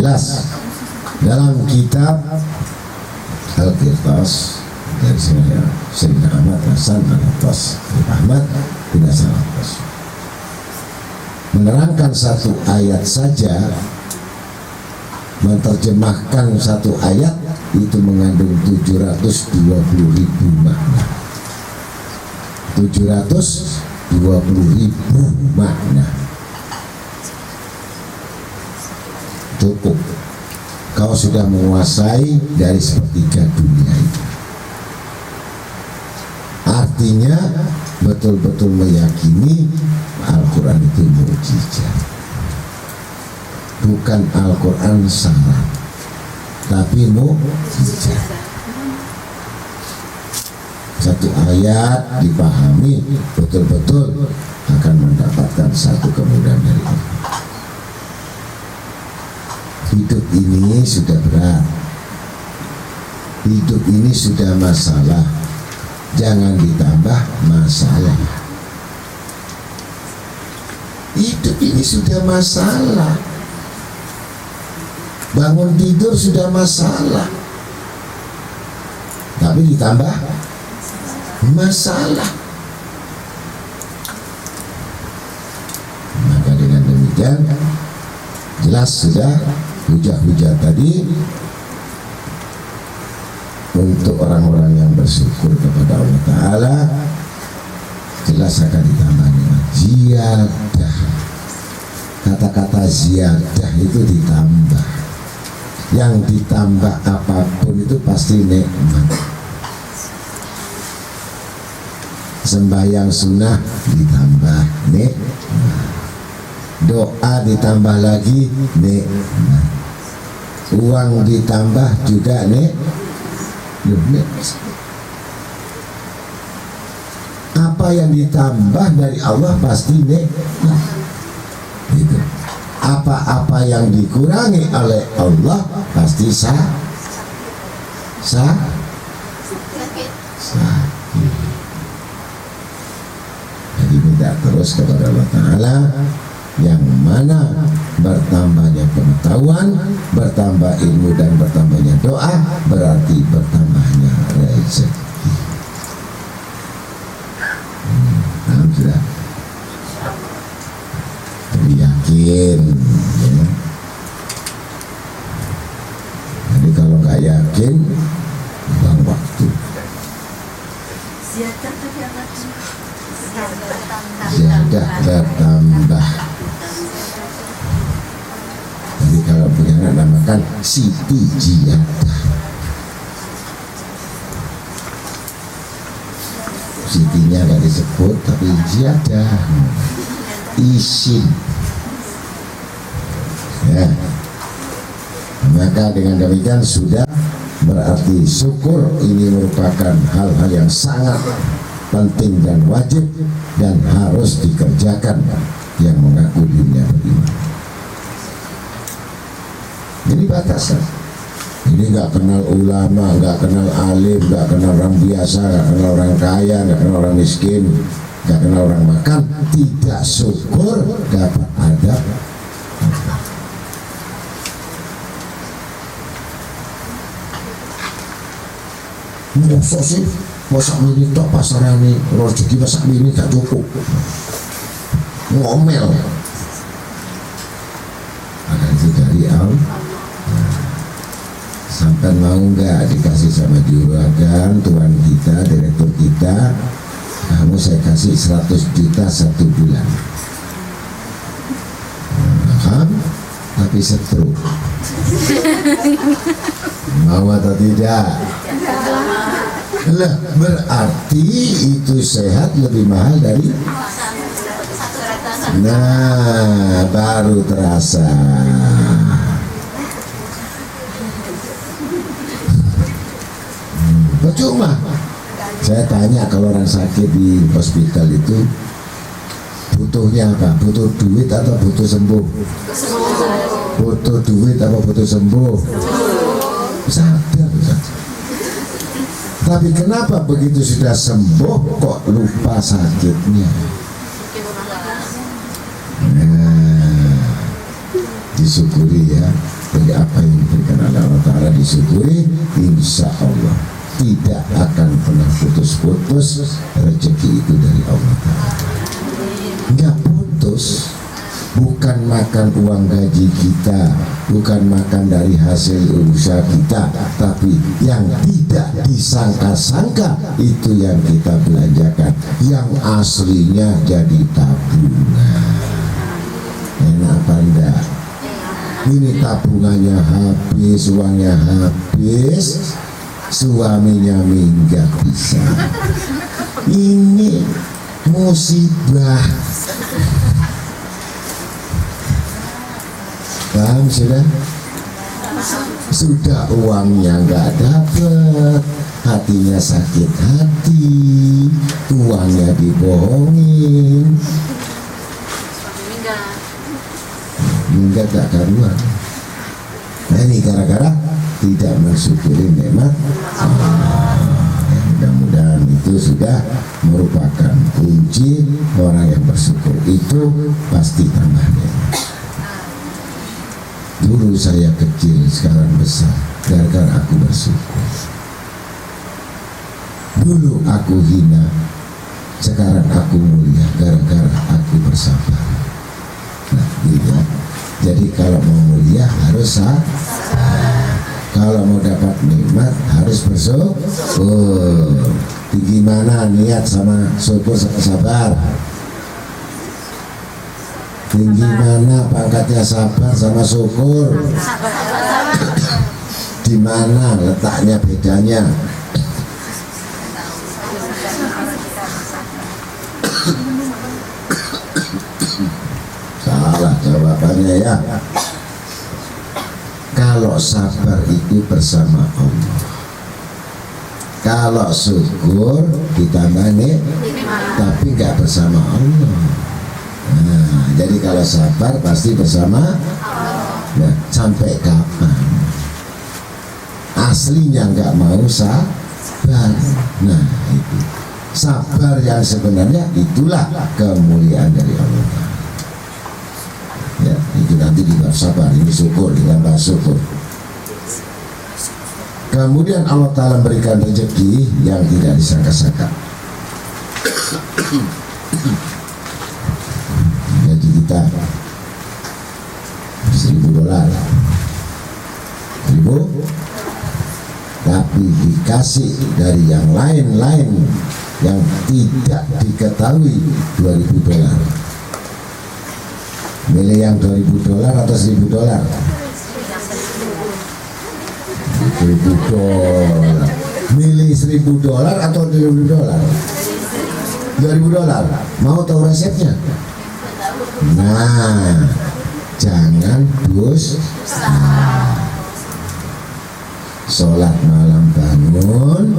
jelas dalam kitab Al-Qirtas dari saya Sayyidina Ahmad Hasan Al-Qirtas Ahmad bin Hasan Al-Qirtas menerangkan satu ayat saja, menerjemahkan satu ayat itu mengandung 720.000 makna. 720.000 makna. Cukup kau sudah menguasai dari sepertiga dunia itu. Artinya betul-betul meyakini Al-Quran itu mukjizat. Bukan Al-Quran salah, tapi mukjizat. Satu ayat dipahami betul-betul akan mendapatkan satu kemudahan dari Allah. Hidup ini sudah berat, hidup ini sudah masalah, jangan ditambah masalah. Hidup ini sudah masalah, bangun tidur sudah masalah, tapi ditambah masalah. Maka dengan demikian jelas sudah hujah-hujah tadi untuk orang-orang yang bersyukur kepada Allah Ta'ala jelas akan ditambah nikmat. Ziyadah, kata-kata ziyadah itu ditambah, yang ditambah apapun itu pasti nikmat. Sembahyang sunnah ditambah nikmat, doa ditambah lagi nikmat, uang ditambah juga nikmat. Apa yang ditambah dari Allah pasti nikmat. Gitu. Apa-apa yang dikurangi oleh Allah pasti sakit. Jadi minta terus kepada Allah Ta'ala, yang mana bertambahnya pengetahuan, bertambah ilmu dan bertambahnya doa berarti bertambahnya rezeki. Paham sudah? Jadi yakin ya. Jadi kalau nggak yakin buang waktu. Ziyadah bertambah. Jadi kalau punya anak namakan Siti Ziyadah. Sitinya nggak disebut tapi Ziyadah, isim ya. Maka dengan demikian sudah berarti syukur ini merupakan hal-hal yang sangat penting dan wajib dan harus dikerjakan yang mengaku dirinya beriman. Ini batasan. Ini nggak kenal ulama, nggak kenal alim, nggak kenal orang biasa, nggak kenal orang kaya, nggak kenal orang miskin, nggak kenal orang makan, tidak syukur dapat adab. Masa sih masak mini tok pasaran ini, rezeki masak mini gak cukup, ngomel. Maka itu dari Allah. Sampai mau nggak dikasih sama juragan, tuan kita, direktur kita, kamu saya kasih 100 juta 1 bulan. Paham? Tapi stroke. Mau atau tidak? Lah, berarti itu sehat lebih mahal dari. Nah, baru terasa. Percuma. Saya tanya kalau orang sakit di hospital itu butuhnya apa? Butuh duit atau butuh sembuh? Butuh duit atau butuh sembuh? Sadar. Tapi kenapa begitu sudah sembuh kok lupa sakitnya? Nah, disyukuri ya. Jadi disyukuri, insya Allah tidak akan pernah putus-putus rezeki itu dari Allah. Nggak putus. Bukan makan uang gaji kita, bukan makan dari hasil usaha kita, tapi yang tidak disangka-sangka itu yang kita belanjakan, yang aslinya jadi tabungan. Enak apa enggak? Ini tabungannya habis, uangnya habis, suaminya minggat bisa. Ini musibah. Paham sudah? Sudah uangnya nggak dapat, hatinya sakit hati, uangnya dibohongin, minggat gak karuan. Nah ini gara-gara tidak mensyukuri nikmat Allah. Mudah-mudahan itu sudah merupakan kunci orang yang bersyukur itu pasti tambah nikmat. Dulu saya kecil, sekarang besar, gara-gara aku bersyukur. Dulu aku hina, sekarang aku mulia, gara-gara aku bersabar. Nah, gitu. Jadi kalau mau mulia harus sabar. Kalau mau dapat nikmat harus bersyukur. Gimana niat sama syukur sama sabar? Tinggi mana pangkatnya sabar sama syukur? Di mana letaknya bedanya? Salah jawabannya ya. Kalau sabar itu bersama Allah. Kalau syukur ditambah nih, tapi nggak bersama Allah. Nah, jadi kalau sabar pasti bersama. Nah, sampai kapan? Aslinya nggak mau sabar. Nah, itu sabar yang sebenarnya itulah kemuliaan dari Allah. Ya, itu nanti di bab sabar, ini syukur, ditambah syukur. Kemudian Allah Ta'ala berikan rezeki yang tidak disangka-sangka. Jadi kita $1.000, tapi dikasih dari yang lain-lain yang tidak diketahui $2.000. Milih yang $2.000 atau $1.000? $1.000. Milih $1.000 atau $2.000? $2.000. Mau tahu resepnya? Nah, jangan dusta. Sholat malam bangun,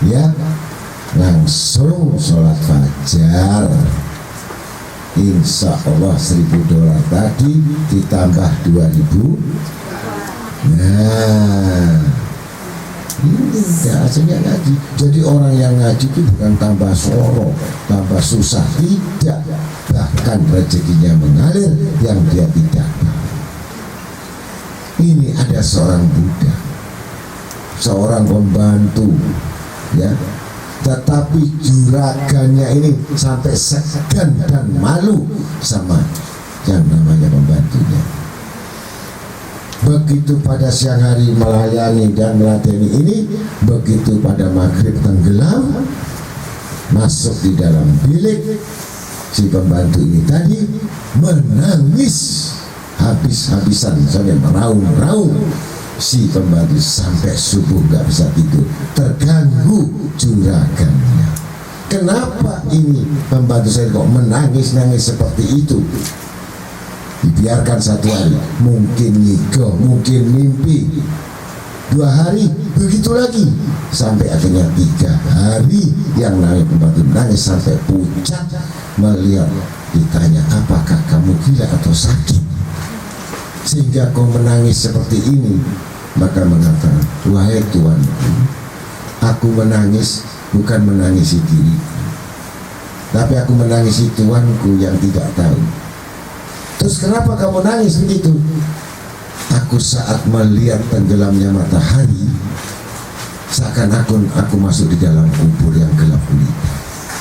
ya langsung sholat fajar. Insya Allah $1.000 tadi ditambah 2.000. Nah, ini enggak aslinya ngaji. Jadi orang yang ngaji itu bukan tambah soro, tambah susah, tidak. Bahkan rezekinya mengalir yang dia tidak tahu. Ini ada seorang budak, seorang pembantu, ya. Tetapi juragannya ini sampai segan dan malu sama yang namanya pembantunya. Begitu pada siang hari melayani dan melatih ini, begitu pada maghrib tenggelam, masuk di dalam bilik, si pembantu ini tadi menangis habis-habisan sampai meraung-raung. Si pembantu sampai subuh nggak bisa tidur, terganggu juragannya. Kenapa ini pembantu saya kok menangis-nangis seperti itu? Dibiarkan 1 hari, mungkin ngigo, mungkin mimpi. 2 hari, begitu lagi, sampai akhirnya 3 hari yang namanya pembantu menangis sampai pucat melihat. Ditanya, apakah kamu gila atau sakit sehingga kau menangis seperti ini? Maka mengatakan, wahai Tuanku, aku menangis bukan menangisi diriku, tapi aku menangisi Tuanku yang tidak tahu. Terus kenapa kamu nangis begitu? Aku aku saat melihat tenggelamnya matahari, seakan-akan aku masuk di dalam kubur yang gelap gulita.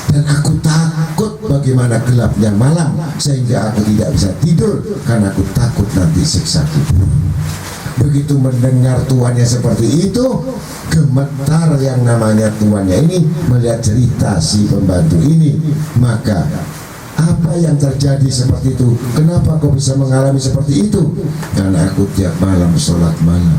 Dan aku takut bagaimana gelapnya malam, sehingga aku tidak bisa tidur karena aku takut nanti siksa kubur. Begitu mendengar tuannya seperti itu, gemetar yang namanya tuannya ini melihat cerita si pembantu ini. Maka apa yang terjadi seperti itu? Kenapa kau bisa mengalami seperti itu? Karena aku tiap malam sholat malam,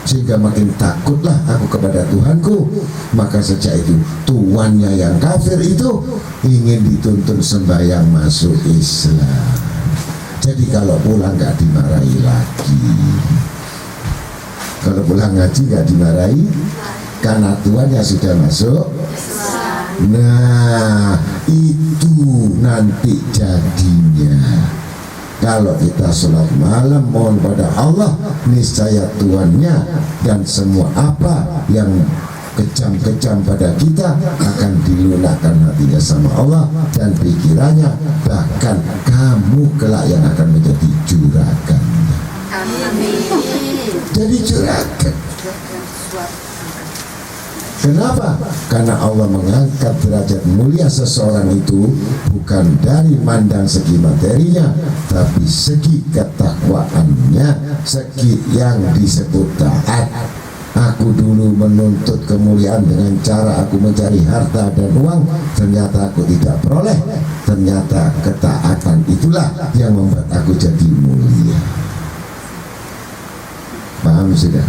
sehingga makin takutlah aku kepada Tuhanku. Maka sejak itu tuannya yang kafir itu ingin dituntun sembahyang masuk Islam. Jadi kalau pulang nggak dimarahi lagi, kalau pulang ngaji nggak dimarahi, karena tuannya sudah masuk. Nah, itu nanti jadinya. Kalau kita sholat malam mohon pada Allah, niscaya tuannya dan semua apa yang kejam-kejam pada kita akan dilunakkan hatinya sama Allah dan pikirannya. Bahkan kamu kelak yang akan menjadi juragannya. Jadi juragan. Kenapa? Karena Allah mengangkat derajat mulia seseorang itu bukan dari mandang segi materinya, tapi segi ketakwaannya, segi yang disebut taat. Aku dulu menuntut kemuliaan dengan cara aku mencari harta dan uang, ternyata aku tidak peroleh. Ternyata ketaatan itulah yang membuat aku jadi mulia. Paham sudah?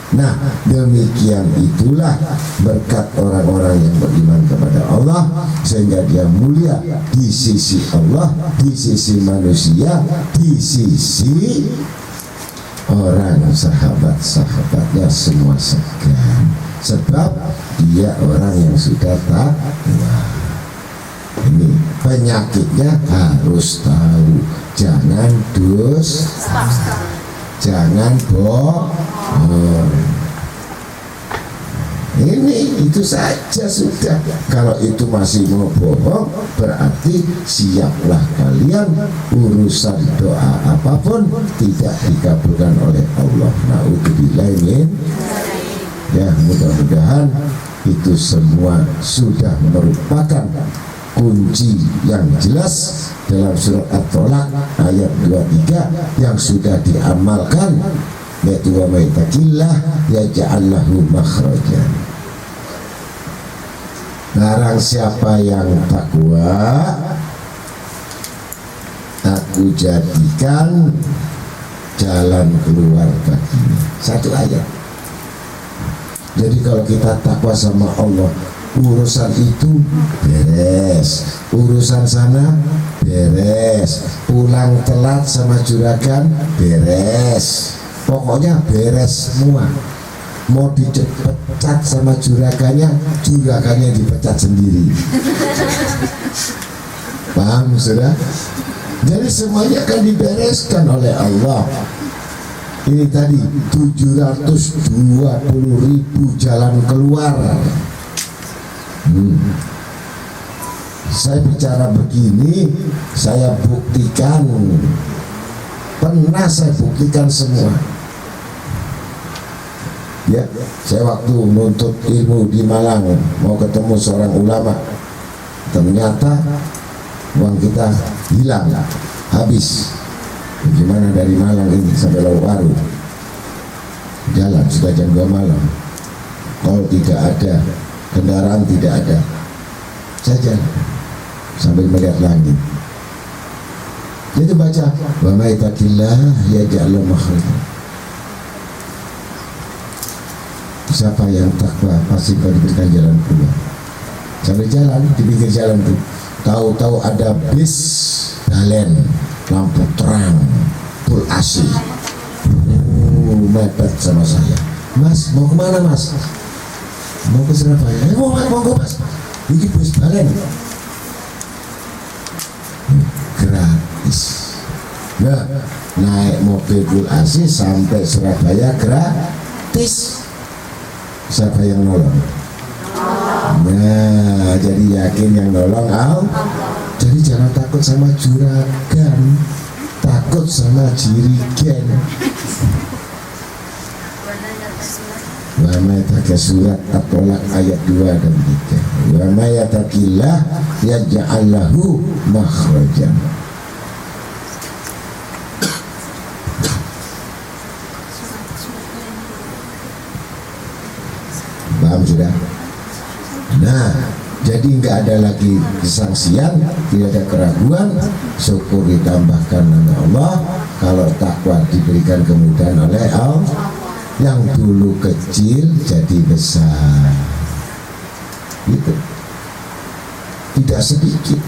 Nah, demikian itulah berkat orang-orang yang beriman kepada Allah, sehingga dia mulia di sisi Allah, di sisi manusia, di sisi orang sahabat-sahabatnya semua segan, sebab dia orang yang sudah takwa. Ini penyakitnya harus tahu, jangan jangan bohong. Ini itu saja sudah. Kalau itu masih mau bohong, berarti siaplah kalian urusan doa apapun tidak dikabulkan oleh Allah. Na'udzubillah min. Ya, mudah-mudahan itu semua sudah merupakan kunci yang jelas dalam surat At-Tolak ayat 23 yang sudah diamalkan, yaitu wa may yattaqillah yaj'al lahu makhrajan. Barang siapa yang takwa, aku jadikan jalan keluar baginya. Satu ayat. Jadi kalau kita takwa sama Allah, urusan itu beres, urusan sana beres, pulang telat sama juragan beres, pokoknya beres semua. Mau dipecat sama juragannya, juragannya dipecat sendiri. Paham sudah? Jadi semuanya akan dibereskan oleh Allah. Ini tadi 720.000 jalan keluar. Saya bicara begini, saya buktikan, pernah saya buktikan semua. Ya, saya waktu menuntut ilmu di Malang, mau ketemu seorang ulama, ternyata uang kita hilang, habis. Gimana dari Malang ini sampai Laukwaru? Jalan sudah jam 2 malam, tol tidak ada, kendaraan tidak ada, saja sambil melihat langit. Jadi baca wa may yattaqillah yaj'al lahu makhrajan. Siapa yang takwa pasti akan diberikan jalan keluar. Sambil jalan di pinggir jalan tuh, tahu-tahu ada bis balen, lampu terang, full AC. Mepet sama saya. Mas, mau kemana mas? Mau ke Surabaya. Mau mas. Ini bus balen. Gratis. Nah, naik mobil full AC sampai Surabaya gratis. Siapa yang nolong? Nah, jadi yakin yang nolong Allah. Jadi jangan takut sama juragan, takut sama jirigen. Wa may yattaqi surat At-Tolak ayat 2 dan 3. Wa may yattaqillah yaj'al lahu makhrajan. Paham sudah? Nah, jadi nggak ada lagi kesangsian, tidak ada keraguan. Syukur ditambahkan nama Allah. Kalau takwa diberikan kemudahan oleh Allah. Yang dulu kecil jadi besar, gitu. Tidak sedikit.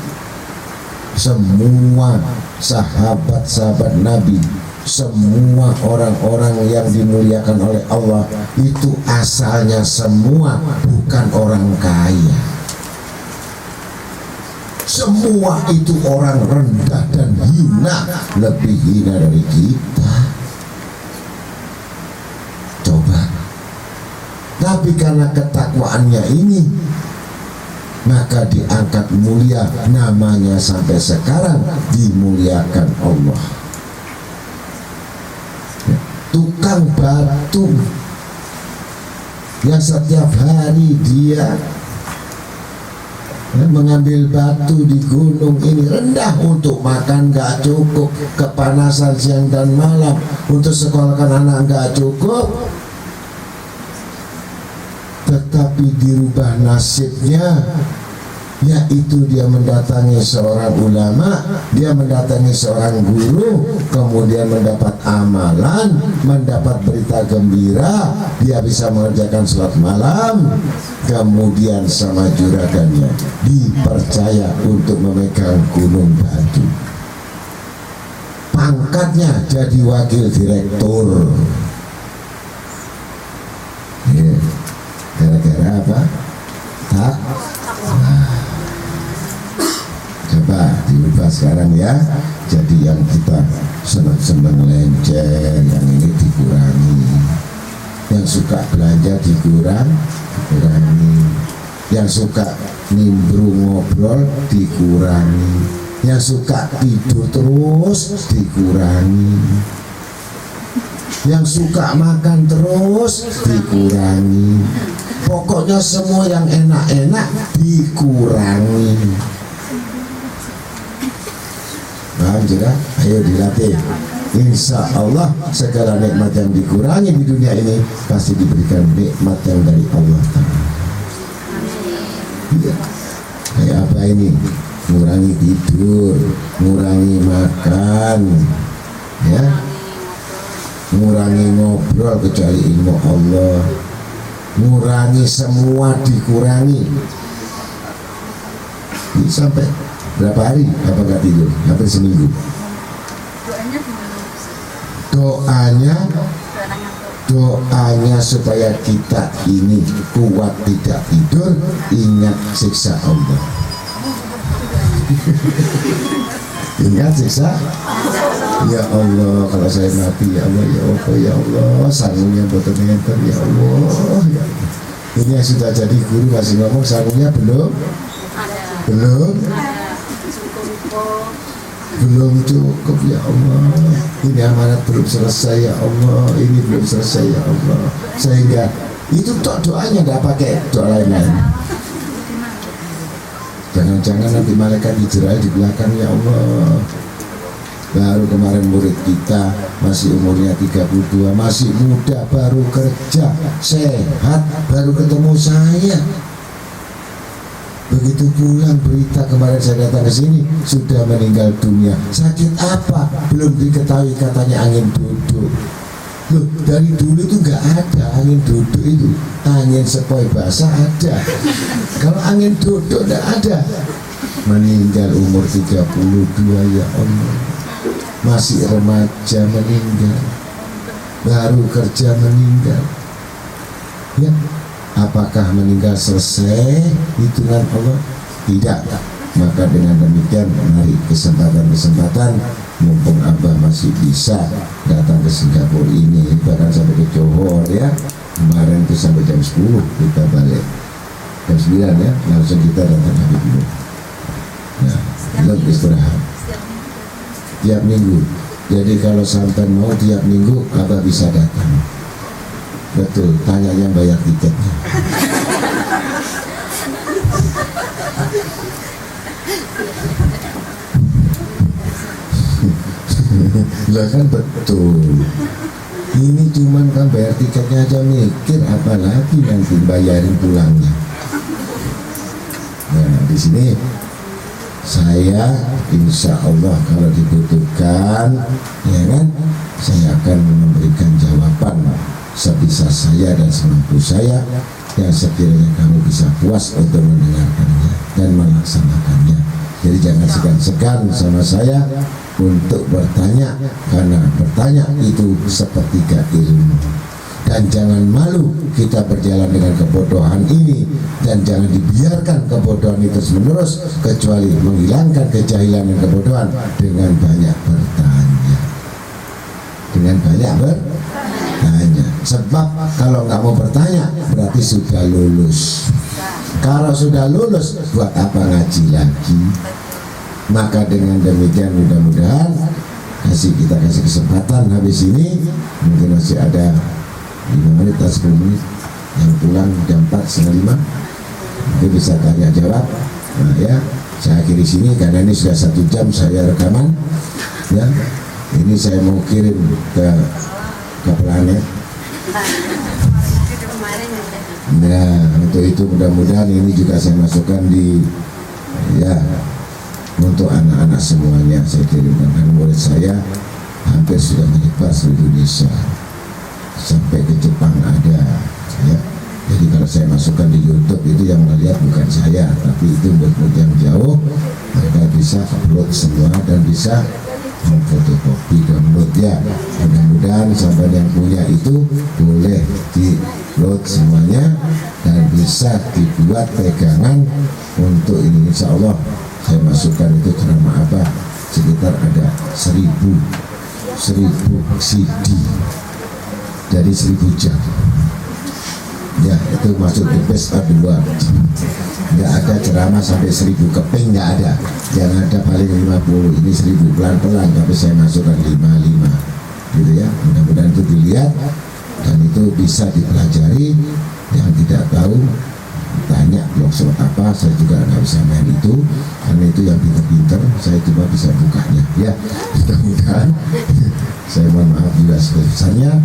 Semua sahabat-sahabat Nabi, semua orang-orang yang dimuliakan oleh Allah itu asalnya semua bukan orang kaya. Semua itu orang rendah dan hina, lebih hina dari kita. Coba. Tapi karena ketakwaannya ini, maka diangkat mulia, namanya sampai sekarang dimuliakan Allah. Tukang batu yang setiap hari dia mengambil batu di gunung ini, rendah, untuk makan gak cukup, kepanasan siang dan malam, untuk sekolahkan anak gak cukup, tetapi dirubah nasibnya, yaitu dia mendatangi seorang ulama, dia mendatangi seorang guru, kemudian mendapat amalan, mendapat berita gembira, dia bisa mengerjakan sholat malam, kemudian sama juragannya dipercaya untuk memegang gunung batu, pangkatnya jadi wakil direktur. Gara-gara apa? Tak. Coba diubah sekarang ya, jadi yang kita senang-senang lencer, yang ini dikurangi, yang suka belanja dikurangi, yang suka nimbrung ngobrol dikurangi, yang suka tidur terus dikurangi, yang suka makan terus dikurangi, pokoknya semua yang enak-enak dikurangi. Paham sudah? Ayo dilatih. Insya Allah segala nikmat yang dikurangi di dunia ini pasti diberikan nikmat yang dari Allah. Iya. Kayak apa ini? Ngurangi tidur, ngurangi makan, ya, ngurangi ngobrol kecuali ilmu Allah, ngurangi semua dikurangi. Ini sampai berapa hari apa nggak tidur? Hampir seminggu. Doanya supaya kita ini kuat tidak tidur, ingat siksa Allah. Ingat siksa. Ya Allah, kalau saya mati, ya Allah, ya Allah, ya Allah, sanggungnya boten enter, ya Allah, ya Allah. Ini yang sudah jadi guru masih ngomong sanggungnya belum cukup, ya Allah. Ini amanat belum selesai, ya Allah. Ini belum selesai, ya Allah. Sehingga itu tok doanya, nggak pakai doa lain-lain. Jangan-jangan nanti malaikat Israel di belakang, ya Allah. Baru kemarin murid kita masih umurnya 32, masih muda, baru kerja, sehat, baru ketemu saya. Begitu pulang berita kemarin saya datang ke sini sudah meninggal dunia. Sakit apa? Belum diketahui, katanya angin duduk. Loh, dari dulu itu nggak ada angin duduk itu. Angin sepoi basah ada. Kalau angin duduk nggak ada. Meninggal umur 32, ya Allah. Masih remaja meninggal, baru kerja meninggal. Ya, apakah meninggal selesai hitungan Allah? Tidak. Maka dengan demikian mari kesempatan-kesempatan, mumpung Abah masih bisa datang ke Singapura ini, bahkan sampai ke Johor, ya. Kemarin itu sampai jam 10 kita balik, jam 9 ya, langsung kita datang ke dulu. Nah, belum istirahat tiap minggu. Jadi kalau sampai mau tiap minggu Abah bisa datang. Betul, tanyanya bayar tiketnya. Lah kan betul. Ini cuman kan bayar tiketnya aja mikir, apalagi nanti bayarin pulangnya. Nah, di sini saya insya Allah kalau dibutuhkan, ya kan, saya akan memberikan jawaban sebisa saya dan semampu saya, yang sekiranya kamu bisa puas untuk mendengarkannya dan melaksanakannya. Jadi jangan segan-segan sama saya untuk bertanya, karena bertanya itu sepertiga ilmu. Dan jangan malu kita berjalan dengan kebodohan ini, dan jangan dibiarkan kebodohan itu terus menerus, kecuali menghilangkan kejahilan dan kebodohan dengan banyak bertanya. Dengan banyak bertanya. Sebab kalau nggak mau bertanya berarti sudah lulus. Kalau sudah lulus buat apa ngaji lagi? Maka dengan demikian mudah-mudahan kita kasih kesempatan habis ini, mungkin masih ada 5 menit atau 10 menit, yang pulang jam 4:30 mungkin bisa tanya jawab. Nah ya, saya akhiri sini karena ini sudah 1 jam saya rekaman ya. Ini saya mau kirim ke planet. Nah untuk itu mudah-mudahan ini juga saya masukkan di ya, untuk anak-anak semuanya saya kirimkan, karena murid saya hampir sudah menyebar seluruh Indonesia sampai ke Jepang ada ya. Jadi kalau saya masukkan di YouTube itu yang melihat bukan saya, tapi itu murid yang jauh, mereka bisa upload semua dan bisa memfotokopi download ya. Mudah-mudahan sampai yang punya itu boleh di load semuanya dan bisa dibuat pegangan untuk ini. Insya Allah saya masukkan itu ceramah apa sekitar ada 1000 CD, jadi 1000 jam ya, itu masuk di best of the world. Nggak ada ceramah sampai 1000 keping, nggak ada, yang ada paling 50, ini 1000 pelan-pelan, tapi saya masukkan 55 gitu ya. Mudah-mudahan itu dilihat dan itu bisa dipelajari. Yang tidak tahu tanya blogspot apa, saya juga nggak bisa main itu, karena itu yang pinter-pinter, saya cuma bisa bukanya ya. Mudah-mudahan saya mohon maaf juga sebesarnya.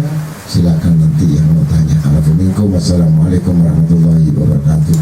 Silakan nanti yang mau tanya. Assalamualaikum warahmatullahi wabarakatuh.